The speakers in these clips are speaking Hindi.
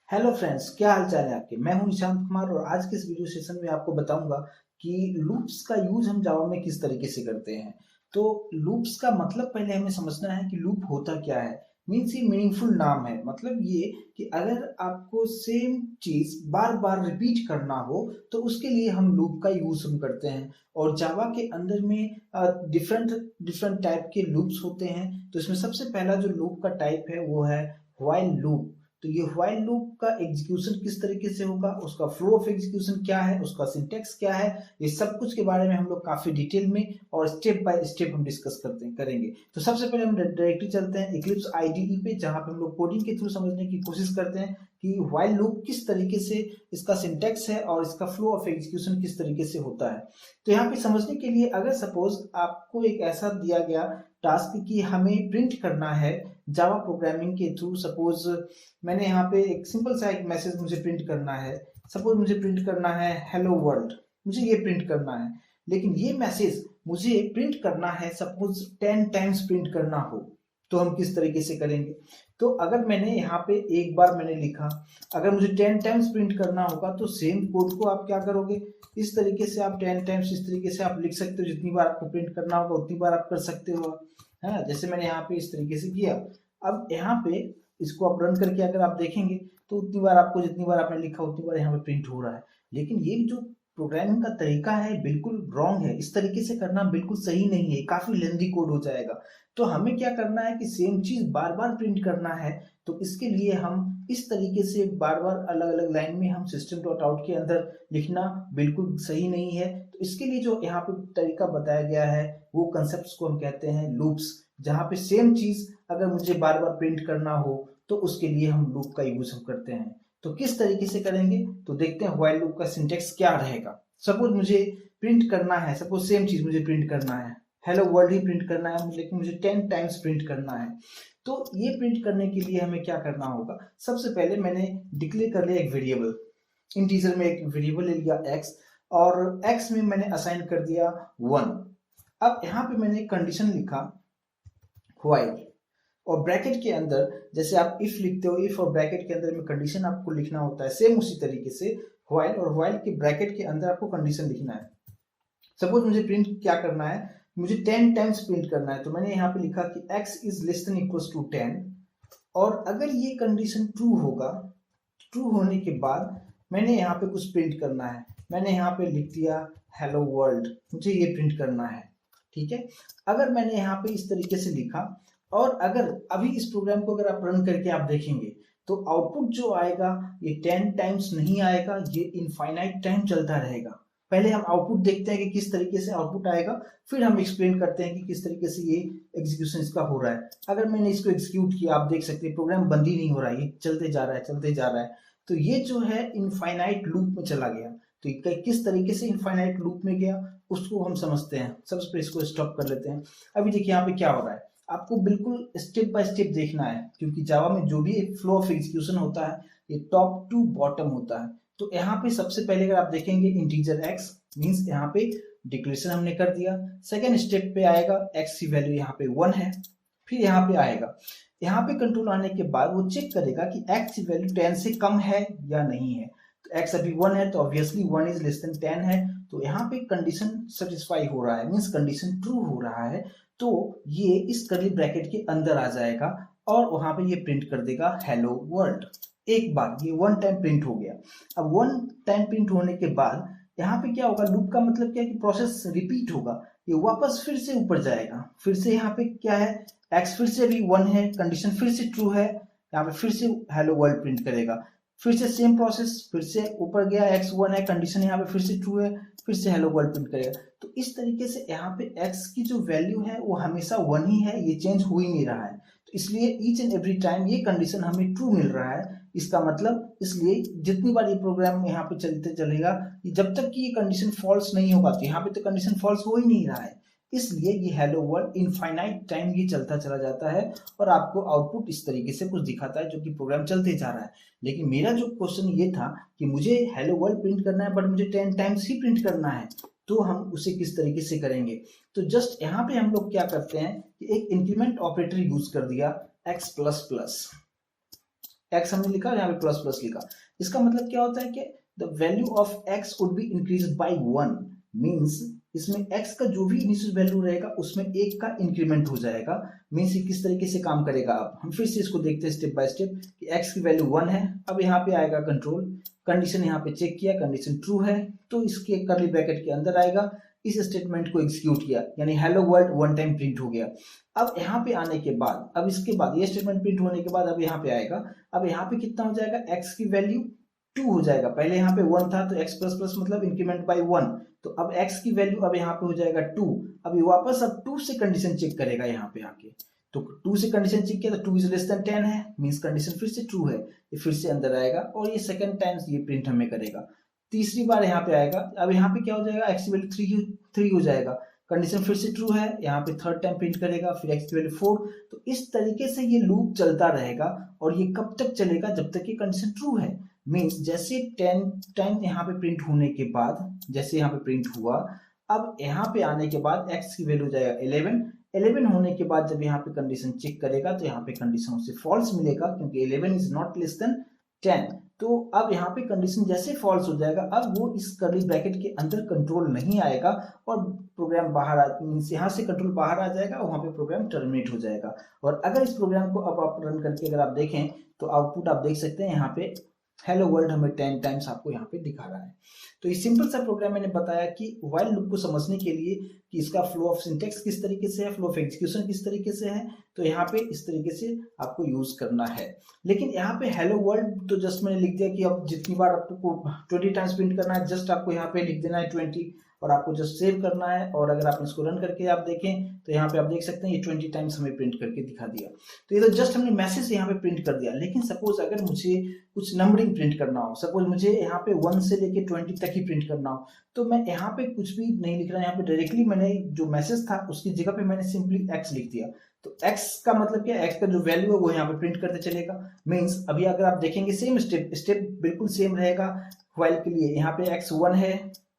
हेलो फ्रेंड्स, क्या हाल चाल है आपके। मैं हूं निशांत कुमार और आज के इस वीडियो सेशन में आपको बताऊंगा कि लूप्स का यूज हम जावा में किस तरीके से करते हैं। तो लूप्स का मतलब पहले हमें समझना है कि लूप होता क्या है। मीन्स ये मीनिंगफुल नाम है, मतलब ये कि अगर आपको सेम चीज बार बार रिपीट करना हो तो उसके लिए हम लूप का यूज हम करते हैं। और जावा के अंदर में डिफरेंट डिफरेंट टाइप के लूप्स होते हैं। तो इसमें सबसे पहला जो लूप का टाइप है वो है व्हाइल लूप। तो ये व्हाइल लूप का एग्जीक्यूशन किस तरीके से होगा, उसका फ्लो ऑफ एग्जीक्यूशन क्या है, उसका सिंटेक्स क्या है, ये सब कुछ के बारे में हम लोग काफी डिटेल में और स्टेप बाय स्टेप हम डिस्कस करेंगे। तो सबसे पहले हम डायरेक्टली चलते हैं इक्लिप्स आईडीई पे, जहां पे हम लोग कोडिंग के थ्रू समझने की कोशिश करते हैं कि व्हाइल लूप किस तरीके से इसका सिंटेक्स है और इसका फ्लो ऑफ एग्जीक्यूशन किस तरीके से होता है। तो यहाँ पे समझने के लिए अगर सपोज आपको एक ऐसा दिया गया टास्क कि हमें प्रिंट करना है जावा प्रोग्रामिंग के थ्रू। सपोज मैंने यहाँ पे एक सिंपल सा एक मैसेज मुझे प्रिंट करना है। सपोज मुझे प्रिंट करना है हेलो वर्ल्ड, मुझे ये प्रिंट करना है। लेकिन ये मैसेज मुझे प्रिंट करना है, सपोज 10 टाइम्स प्रिंट करना हो, तो हम किस तरीके से करेंगे। तो अगर मैंने यहाँ पे एक बार मैंने लिखा, अगर मुझे 10 टाइम्स प्रिंट करना होगा तो सेम कोड को आप क्या करोगे, इस तरीके से आप 10 टाइम्स इस तरीके से आप लिख सकते हो। जितनी बार आपको प्रिंट करना होगा उतनी बार आप कर सकते हो, है ना। जैसे मैंने यहाँ पे इस तरीके से किया। अब यहाँ पे इसको आप रन करके अगर आप देखेंगे तो उतनी बार आपको, जितनी बार आपने लिखा उतनी बार यहाँ पे प्रिंट हो रहा है। लेकिन ये जो प्रोग्रामिंग का तरीका है बिल्कुल रॉन्ग है। इस तरीके से करना बिल्कुल सही नहीं है, काफी लेंदी कोड हो जाएगा। तो हमें क्या करना है कि सेम चीज बार बार प्रिंट करना है। तो इसके लिए हम इस तरीके से बार बार अलग अलग लाइन में हम सिस्टम डॉट आउट के अंदर लिखना बिल्कुल सही नहीं है। तो इसके लिए जो यहाँ पे तरीका बताया गया है वो कंसेप्ट को हम कहते हैं लूप्स, जहाँ पे सेम चीज अगर मुझे बार बार प्रिंट करना हो तो उसके लिए हम लूप का यूज हम करते हैं। तो किस तरीके से करेंगे तो देखते हैं व्हाइल लूप का सिंटेक्स क्या रहेगा। सपोज मुझे प्रिंट करना है, सपोज सेम चीज मुझे प्रिंट करना है, हेलो वर्ल्ड ही प्रिंट करना है, लेकिन मुझे 10 टाइम्स प्रिंट करना है। तो ये प्रिंट करने के लिए हमें क्या करना होगा, सबसे पहले मैंने डिक्लेयर कर लिया एक वेरिएबल, इंटीजर में एक वेरिएबल ले लिया एक्स, और एक्स में मैंने असाइन कर दिया 1। अब यहाँ पे मैंने कंडीशन लिखा व्हाइल, और ब्रैकेट के अंदर जैसे आप इफ लिखते हो, इफ और ब्रैकेट के अंदर में कंडीशन आपको लिखना होता है, सेम उसी तरीके से व्हाइल और व्हाइल के ब्रैकेट के अंदर आपको कंडीशन लिखना है। सपोज मुझे प्रिंट क्या करना है, मुझे 10 टाइम्स प्रिंट करना है। तो मैंने यहाँ पे लिखा कि x is less than equal to 10, और अगर ये कंडीशन ट्रू होगा, ट्रू होने के बाद मैंने यहाँ पे कुछ प्रिंट करना है। मैंने यहाँ पे लिख दिया हेलो वर्ल्ड, मुझे ये प्रिंट करना है। ठीक है, अगर मैंने यहाँ पे इस तरीके से लिखा, और अगर अभी इस प्रोग्राम को अगर आप रन करके आप देखेंगे तो आउटपुट जो आएगा ये 10 टाइम्स नहीं आएगा, ये इनफाइनाइट टाइम चलता रहेगा। पहले हम आउटपुट देखते हैं कि किस तरीके से आउटपुट आएगा, फिर हम एक्सप्लेन करते हैं कि किस तरीके से ये एग्जीक्यूशन इसका हो रहा है। अगर मैंने इसको एग्जीक्यूट किया, आप देख सकते हैं प्रोग्राम बंद ही नहीं हो रहा है, ये चलते जा रहा है चलते जा रहा है। तो ये जो है इनफाइनाइट लूप में चला गया। तो किस तरीके से इनफाइनाइट लूप में गया उसको हम समझते हैं। सबसे पहले इसको स्टॉप कर लेते हैं। अभी देखिए यहाँ पे क्या हो रहा है, आपको बिल्कुल स्टेप बाय स्टेप देखना है, क्योंकि जावा में जो भी फ्लो ऑफ एग्जीक्यूशन होता है ये टॉप टू बॉटम होता है। तो यहाँ पे सबसे पहले अगर आप देखेंगे इंटीजर x मींस यहाँ पे डिक्लेरेशन हमने कर दिया। सेकेंड स्टेप पे आएगा x की वैल्यू यहाँ पे 1 है, फिर यहाँ पे आएगा, यहाँ पे कंट्रोल आने के बाद वो चेक करेगा कि x की वैल्यू 10 से कम है या नहीं है। तो x अभी 1 है तो ऑब्वियसली 1 इज लेस देन 10 है। तो यहाँ पे कंडीशन सेटिस्फाई हो रहा है, मींस कंडीशन ट्रू हो रहा है। तो ये इस कर्ली ब्रैकेट के अंदर आ जाएगा और वहां पे ये प्रिंट कर देगा हेलो वर्ल्ड। एक बार ये 1 टाइम प्रिंट हो गया। अब 1 टाइम प्रिंट होने के बाद यहाँ पे क्या होगा, लूप का मतलब क्या है कि प्रोसेस रिपीट होगा, ये वापस फिर से ऊपर जाएगा। फिर से यहाँ पे क्या है, x फिर से अभी 1 है, कंडीशन फिर से ट्रू है, यहाँ पे फिर से हेलो वर्ल्ड प्रिंट करेगा। फिर से सेम प्रोसेस, फिर से ऊपर गया, x 1 है, कंडीशन यहाँ पे फिर से ट्रू है, फिर से हेलो वर्ल्ड प्रिंट करेगा। तो इस तरीके से यहाँ पे x की जो वैल्यू है वो हमेशा 1 ही है, ये चेंज हो ही नहीं रहा है। तो इसलिए ईच एंड एवरी टाइम ये कंडीशन हमें ट्रू मिल रहा है। इसका मतलब, इसलिए जितनी बार ये प्रोग्राम यहाँ पे चलते चलेगा, जब तक कि ये कंडीशन फॉल्स नहीं होगा, तो यहाँ पे तो कंडीशन फॉल्स हो ही नहीं रहा है, इसलिए ये हेलो वर्ल्ड इनफाइनाइट टाइम ये चलता चला जाता है और आपको आउटपुट इस तरीके से कुछ दिखाता है जो कि प्रोग्राम चलते जा रहा है। लेकिन मेरा जो क्वेश्चन ये था कि मुझे हेलो वर्ल्ड प्रिंट करना है बट मुझे 10 टाइम्स ही प्रिंट करना है, तो हम उसे किस तरीके से करेंगे। तो जस्ट यहाँ पे हम लोग क्या करते हैं कि एक इंक्रीमेंट ऑपरेटर यूज कर दिया, x प्लस प्लस। एक्स हमने लिखा और यहाँ पे प्लस प्लस लिखा। इसका मतलब क्या होता है कि the value of x would be increase by 1, means इसमें x का जो भी इनिशियल वैल्यू रहेगा उसमें एक का इंक्रीमेंट हो जाएगा। मीन्स ये किस तरीके से काम करेगा, अब हम फिर से इसको देखते हैं स्टेप बाय स्टेप कि x की वैल्यू 1 है। अब यहाँ पे आएगा कंट्रोल, कंडीशन यहाँ पे चेक किया, कंडीशन ट्रू है तो इसके कर्ली ब्रैकेट के अंदर आएगा, इस स्टेटमेंट को एग्जीक्यूट किया, यानी hello world one time print हो गया। अब यहाँ पे आने के बाद, अब इसके बाद ये स्टेटमेंट प्रिंट होने के बाद अब यहाँ पे आएगा, अब यहाँ पे कितना हो जाएगा, x की वैल्यू 2 हो जाएगा। पहले यहाँ पे 1 था तो x प्लस प्लस मतलब इंक्रीमेंट बाय 1, तो अब x की वैल्यू अब यहाँ पे हो जाएगा 2। अब ये वापस अब 2 से कंडीशन चेक करेगा यहाँ पे आके, तो 2 से कंडीशन चेक किया तो 2 इज लेस देन 10 है, मींस कंडीशन फिर से ट्रू है, ये फिर से अंदर आएगा और ये सेकंड टाइम ये प्रिंट हमें करेगा। तीसरी बार यहाँ पे आएगा, अब यहाँ पे क्या हो जाएगा, x की वैल्यू 3 हो जाएगा, कंडीशन फिर से ट्रू है, यहाँ पे थर्ड टाइम प्रिंट करेगा, फिर x की वैल्यू 4। तो इस तरीके से ये लूप चलता रहेगा और ये कब तक चलेगा, जब तक ये कंडीशन ट्रू है। मीन्स जैसे 10 टाइम यहाँ पे प्रिंट होने के बाद, जैसे यहाँ पे प्रिंट हुआ, अब यहाँ पे आने के बाद x की वैल्यू जाएगा 11 होने के बाद जब यहाँ पे कंडीशन चेक करेगा तो यहाँ पे कंडीशन उसे फॉल्स मिलेगा क्योंकि 11 इज नॉट लेस देन 10। तो अब यहाँ पे कंडीशन जैसे फॉल्स हो जाएगा, अब वो इस कर्ली ब्रैकेट के अंदर कंट्रोल नहीं आएगा और प्रोग्राम बाहर मीन्स यहाँ से कंट्रोल बाहर आ जाएगा और वहाँ पे प्रोग्राम टर्मिनेट हो जाएगा। और अगर इस प्रोग्राम को अब आप रन करके अगर आप देखें तो आउटपुट आप देख सकते हैं, यहाँ पे हेलो वर्ल्ड हमें 10 टाइम्स आपको यहाँ पे दिखा रहा है। तो ये सिंपल सा प्रोग्राम मैंने बताया कि व्हाइल लूप को समझने के लिए कि इसका फ्लो ऑफ सिंटेक्स किस तरीके से है, फ्लो ऑफ एग्जीक्यूशन किस तरीके से है, तो यहाँ पे इस तरीके से आपको यूज करना है। लेकिन यहाँ पे हेलो वर्ल्ड तो जस्ट मैंने लिख दिया कि अब जितनी बार आपको 20 टाइम्स प्रिंट करना है, जस्ट आपको यहाँ पे लिख देना है 20 और आपको जस्ट सेव करना है। और अगर आप इसको रन करके आप देखें तो यहाँ पे आप देख सकते हैं ये 20 टाइम्स हमें प्रिंट करके दिखा दिया। तो ये तो जस्ट हमने मैसेज यहाँ पे प्रिंट कर दिया। लेकिन सपोज अगर मुझे कुछ नंबरिंग प्रिंट करना हो, सपोज मुझे यहाँ पे 1 से लेके 20 तक ही प्रिंट करना हो, तो मैं यहाँ पे कुछ भी नहीं लिख रहा, यहाँ पे डायरेक्टली मैंने जो मैसेज था उसकी जगह पे मैंने सिंपली x लिख दिया। तो x का मतलब क्या है, x का जो वैल्यू है वो यहाँ पे प्रिंट करते चलेगा। मीन्स अभी अगर आप देखेंगे सेम स्टेप बिल्कुल सेम रहेगा व्हाइल के लिए। यहाँ पे x 1 है,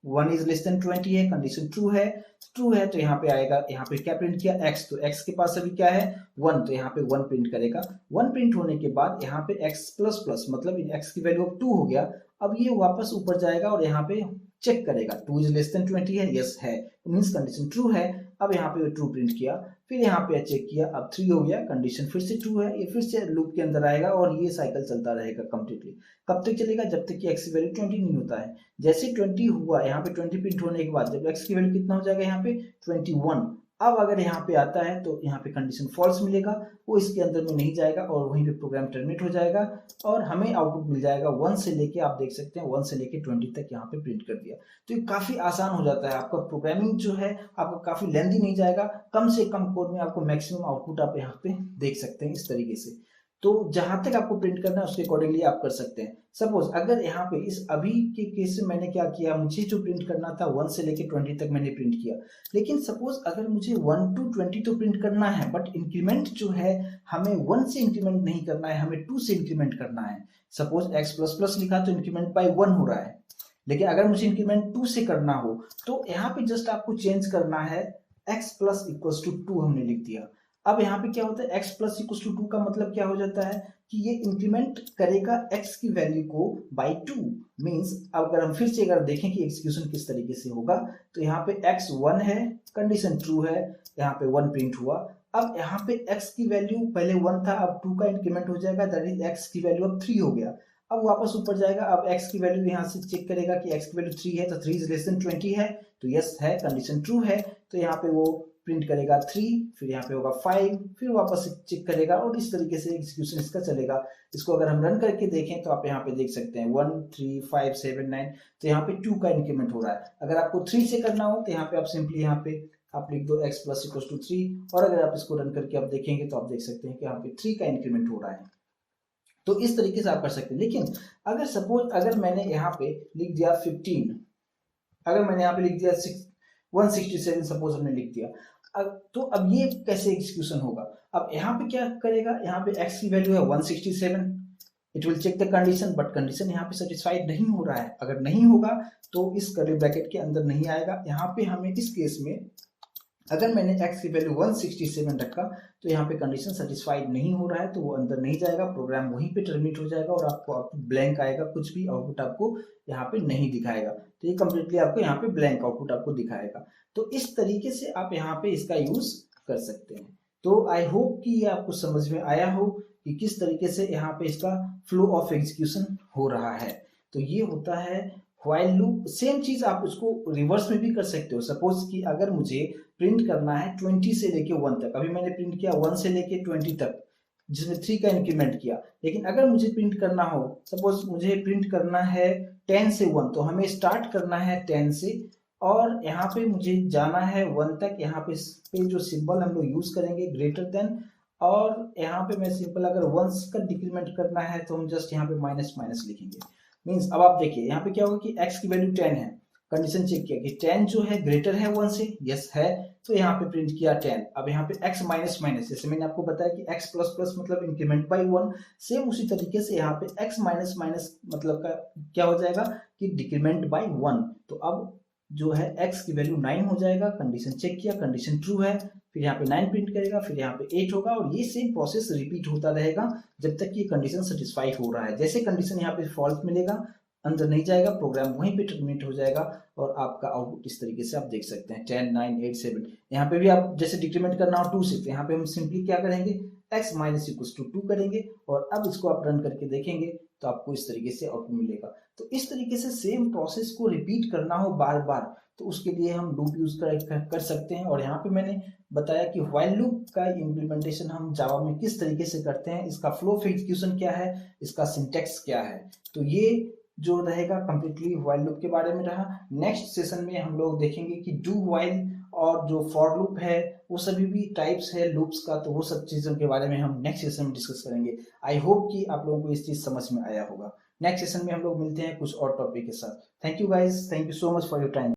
1 इज लेस देन 20 है, कंडीशन ट्रू है तो यहाँ पे आएगा, यहाँ पे क्या प्रिंट किया x, तो x के पास अभी क्या है 1, तो यहाँ पे 1 प्रिंट करेगा। 1 प्रिंट होने के बाद यहाँ पे x प्लस प्लस मतलब x की वैल्यू अब 2 हो गया। अब ये वापस ऊपर जाएगा और यहाँ पे चेक करेगा 2 इज लेस देन 20 है, यस है, मीन्स कंडीशन ट्रू है। अब यहाँ पे ट्रू प्रिंट किया, फिर यहाँ पे चेक किया, अब 3 हो गया, कंडीशन फिर से ट्रू है, ये फिर से लूप के अंदर आएगा और ये साइकिल चलता रहेगा कंप्लीटली। कब तक चलेगा, जब तक कि x की वैल्यू 20 नहीं होता है। जैसे 20 हुआ, यहाँ पे 20 प्रिंट होने के बाद जब x की वैल्यू कितना हो जाएगा यहाँ पे 21, अब अगर यहाँ पे आता है तो यहाँ पे कंडीशन फॉल्स मिलेगा, वो इसके अंदर में नहीं जाएगा और वहीं पे प्रोग्राम टर्मिनेट हो जाएगा और हमें आउटपुट मिल जाएगा 1 से लेके, आप देख सकते हैं 1 से लेके 20 तक यहाँ पे प्रिंट कर दिया। तो ये काफी आसान हो जाता है, आपका प्रोग्रामिंग जो है आपको काफी लेंथी नहीं जाएगा, कम से कम कोड में आपको मैक्सिमम आउटपुट आप यहाँ पे देख सकते हैं इस तरीके से। तो जहां तक आपको प्रिंट करना है उसके अकॉर्डिंगली आप कर सकते हैं। सपोज अगर यहाँ पे इस अभी के केस में मैंने क्या किया, मुझे जो प्रिंट करना था 1 से लेके 20 तक मैंने प्रिंट किया। लेकिन सपोज अगर मुझे 1 to 20 तो प्रिंट करना है, बट इंक्रीमेंट जो है हमें 1 से इंक्रीमेंट नहीं करना है, हमें 2 से इंक्रीमेंट करना है। सपोज x प्लस प्लस लिखा तो इंक्रीमेंट बाय 1 हो रहा है, लेकिन अगर मुझे इंक्रीमेंट 2 से करना हो तो यहाँ पे जस्ट आपको चेंज करना है x प्लस इक्वल्स टू 2 हमने लिख दिया। अब यहाँ पे क्या होता है, x प्लस इक्वल्स टू 2 का मतलब क्या हो जाता है कि ये इंक्रीमेंट करेगा x की वैल्यू को बाय 2। मींस अगर हम फिर से अगर देखें कि एग्जीक्यूशन किस तरीके से होगा, तो यहाँ पे x 1 है, कंडीशन ट्रू है, यहाँ पे 1 प्रिंट हुआ। अब यहाँ पे x की वैल्यू पहले 1 था, अब 2 का इंक्रीमेंट हो जाएगा, दैट इज x की वैल्यू अब 3 हो गया। अब वापस ऊपर जाएगा, अब x की वैल्यू यहाँ से चेक करेगा कि x की वैल्यू 3 है, तो 3 इज लेस देन 20 है, तो यस है, कंडीशन ट्रू है, तो यहाँ पे वो प्रिंट करेगा 3, फिर यहाँ पे होगा 5, फिर वापस चेक करेगा और इस तरीके से एग्जीक्यूशन इसका चलेगा। इसको अगर हम रन करके देखें तो आप यहाँ पे देख सकते हैं 1 3 5 7 9, तो यहाँ पे 2 का इंक्रीमेंट हो रहा है। अगर आपको 3 से करना हो तो यहाँ पे आप सिंपली यहाँ पे आप लिख दो x प्लस इक्वल टू 3, और अगर आप इसको रन करके आप देखेंगे तो आप देख सकते हैं कि यहाँ पे 3 का इंक्रीमेंट हो रहा है। तो इस तरीके से आप कर सकते हैं। लेकिन अगर सपोज अगर मैंने यहाँ पे लिख दिया 15, अगर मैंने यहाँ पे लिख दिया 167 सपोज हमने लिख दिया, तो अब ये कैसे एग्जीक्यूशन होगा। अब यहाँ पे क्या करेगा, यहाँ पे x की वैल्यू है 167, it will check the condition, but condition यहाँ पे सेटिस्फाइड नहीं हो रहा है। अगर नहीं होगा तो इस कर्ली ब्रैकेट के अंदर नहीं आएगा। यहाँ पे हमें इस केस में अगर मैंने x की वैल्यू 167 रखा तो यहाँ पे कंडीशन सेटिस्फाइड नहीं हो रहा है तो वो अंदर नहीं जाएगा, प्रोग्राम वहीं पे टर्मिनेट हो जाएगा और आपको ब्लैंक आएगा, कुछ भी आउटपुट आपको यहाँ पे नहीं दिखाएगा। तो ये कंप्लीटली आपको यहाँ पे ब्लैंक आउटपुट आपको दिखाएगा। तो इस तरीके से आप यहाँ पे इसका यूज कर सकते हैं। तो आई होप कि ये आपको समझ में आया हो कि किस तरीके से यहाँ पे इसका फ्लो ऑफ एग्जीक्यूशन हो रहा है। तो ये होता है व्हाइल लूप। सेम चीज आप उसको रिवर्स में भी कर सकते हो। सपोज कि अगर मुझे प्रिंट करना है 20 से लेके 1 तक, अभी मैंने प्रिंट किया 1 से लेके 20 तक जिसमें 3 का इंक्रीमेंट किया, लेकिन अगर मुझे प्रिंट करना हो, सपोज मुझे प्रिंट करना है 10 से 1, तो हमें स्टार्ट करना है 10 से और यहाँ पे मुझे जाना है 1 तक। यहाँ पे जो सिंबल हम लोग यूज करेंगे ग्रेटर देन, और यहाँ पे मैं सिंपल अगर 1 का डिक्रीमेंट करना है तो हम जस्ट यहाँ पे माइनस माइनस लिखेंगे। मीन्स अब आप देखिए यहाँ पे क्या होगा कि x की वैल्यू 10 है, कंडीशन चेक किया कि 10 जो है ग्रेटर है 1 से, यस है, तो यहाँ पे प्रिंट किया 10। अब यहाँ पे x माइनस माइनस, जैसे मैंने आपको बताया कि x प्लस प्लस मतलब इंक्रीमेंट बाई 1, सेम उसी तरीके से यहाँ पे x माइनस माइनस मतलब का क्या हो जाएगा कि डिक्रीमेंट बाई 1। तो अब जो है x की वैल्यू 9 हो जाएगा, कंडीशन चेक किया, कंडीशन ट्रू है, फिर यहाँ पे 9 प्रिंट करेगा, फिर यहाँ पे 8 होगा और ये सेम प्रोसेस रिपीट होता रहेगा जब तक ये कंडीशन सेटिस्फाइड हो रहा है। जैसे कंडीशन यहाँ पे फॉल्स मिलेगा, अंदर नहीं जाएगा, प्रोग्राम वहीं पे टर्मिनेट हो जाएगा और आपका आउटपुट इस तरीके से आप देख सकते हैं 10 9 8 7। यहाँ पे भी आप जैसे डिक्रीमेंट करना हो 2 से, तो यहाँ पे हम सिंपली क्या करेंगे x माइनस इक्वल टू 2 करेंगे और अब इसको आप रन करके देखेंगे तो आपको इस तरीके से आउटपुट मिलेगा। तो इस तरीके से सेम प्रोसेस को रिपीट करना हो बार बार तो उसके लिए हम लूप यूज कर सकते हैं। और यहाँ पे मैंने बताया कि व्हाइल लूप का इम्प्लीमेंटेशन हम जावा में किस तरीके से करते हैं, इसका फ्लो ऑफ एग्जीक्यूशन क्या है, इसका सिंटेक्स क्या है। तो ये जो रहेगा कंप्लीटली व्हाइल लूप के बारे में रहा। नेक्स्ट सेशन में हम लोग देखेंगे कि डू व्हाइल और जो फॉर लूप है वो सभी भी टाइप्स है लूप्स का, तो वो सब चीजों के बारे में हम नेक्स्ट सेशन में डिस्कस करेंगे। आई होप कि आप लोगों को इस चीज समझ में आया होगा। नेक्स्ट सेशन में हम लोग मिलते हैं कुछ और टॉपिक के साथ। Thank you guys, thank you so much for your time.